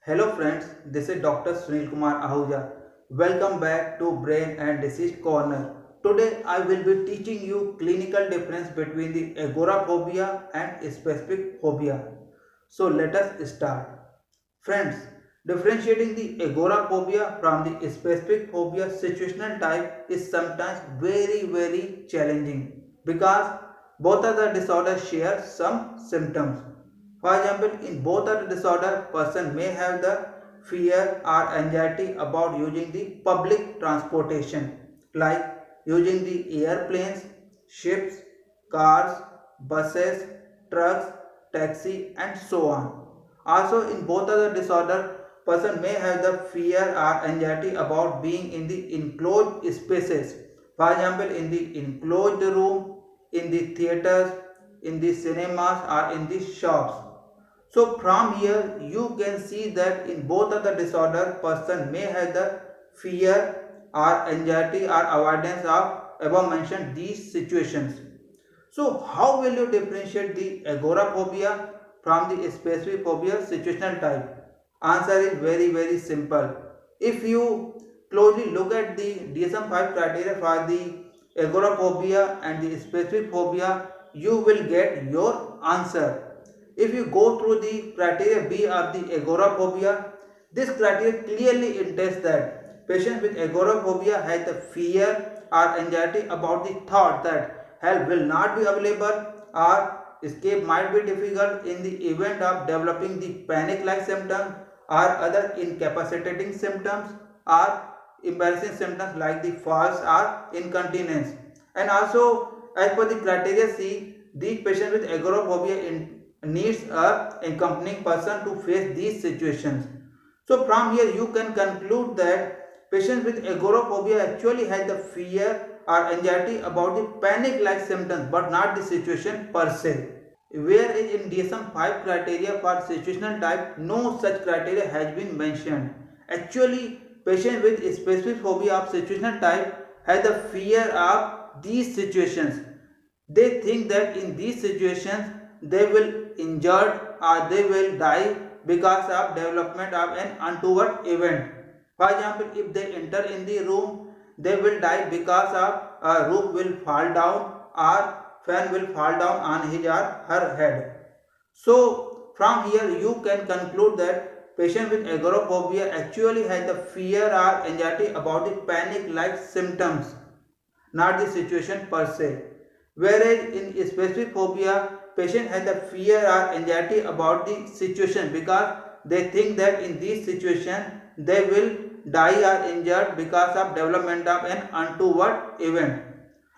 Hello friends, this is Dr. Sunil Kumar Ahuja. Welcome back to Brain and Disease Corner. Today I will be teaching you clinical difference between the agoraphobia and specific phobia. So let us start. Friends, differentiating the agoraphobia from the specific phobia situational type is sometimes very challenging because both of the disorders share some symptoms. For example, in both of the disorder, person may have the fear or anxiety about using the public transportation like using the airplanes, ships, cars, buses, trucks, taxi and so on. Also in both of the disorder, person may have the fear or anxiety about being in the enclosed spaces. For example, in the enclosed room, in the theaters, in the cinemas or in the shops. So from here you can see that in both of the disorder person may have the fear or anxiety or avoidance of above mentioned these situations. So how will you differentiate the agoraphobia from the specific phobia situational type? Answer is very simple. If you closely look at the DSM-5 criteria for the agoraphobia and the specific phobia, you will get your answer. If you go through the criteria B of the agoraphobia, this criteria clearly indicates that patients with agoraphobia have the fear or anxiety about the thought that help will not be available or escape might be difficult in the event of developing the panic-like symptoms or other incapacitating symptoms or embarrassing symptoms like the falls or incontinence. And also, as per the criteria C, these patients with agoraphobia needs a accompanying person to face these situations. So from here you can conclude that patients with agoraphobia actually have the fear or anxiety about the panic-like symptoms but not the situation per se. Whereas in DSM-5 criteria for situational type, no such criteria has been mentioned. Actually, patients with specific phobia of situational type have the fear of these situations. They think that in these situations they will injured or they will die because of development of an untoward event. For example, if they enter in the room, they will die because of a roof will fall down or fan will fall down on his or her head. So from here you can conclude that patient with agoraphobia actually has the fear or anxiety about the panic-like symptoms, not the situation per se. Whereas in specific phobia, patient has the fear or anxiety about the situation because they think that in this situation they will die or injured because of development of an untoward event.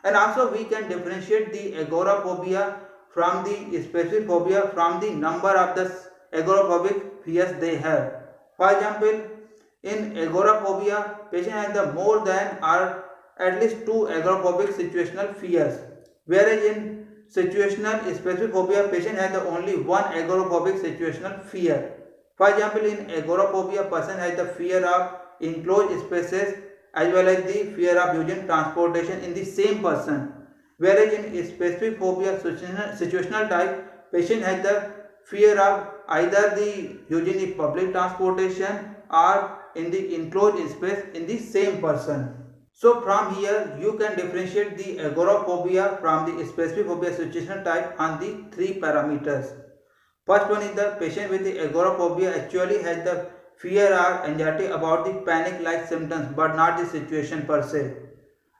And also we can differentiate the agoraphobia from the specific phobia from the number of the agoraphobic fears they have. For example, in agoraphobia, patient has the more than or at least two agoraphobic situational fears, whereas in situational specific phobia, patient has the only one agoraphobic situational fear. For example, in agoraphobia, person has the fear of enclosed spaces as well as the fear of using transportation in the same person. Whereas in specific phobia situational type, patient has the fear of either the using the public transportation or in the enclosed space in the same person. So from here you can differentiate the agoraphobia from the specific phobia situational type on the three parameters. First one is the patient with the agoraphobia actually has the fear or anxiety about the panic-like symptoms but not the situation per se.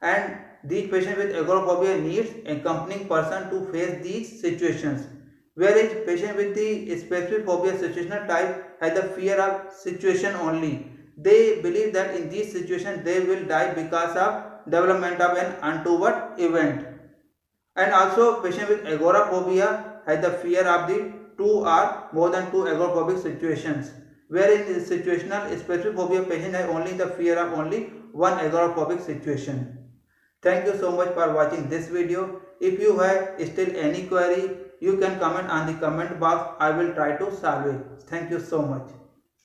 And these patients with agoraphobia needs accompanying person to face these situations. Whereas patient with the specific phobia situational type has the fear of situation only. They believe that in this situation they will die because of development of an untoward event. And also patient with agoraphobia has the fear of the two or more than two agoraphobic situations. Wherein in situational specific phobia patient has only the fear of only one agoraphobic situation. Thank you so much for watching this video. If you have still any query, you can comment on the comment box. I will try to solve it. Thank you so much.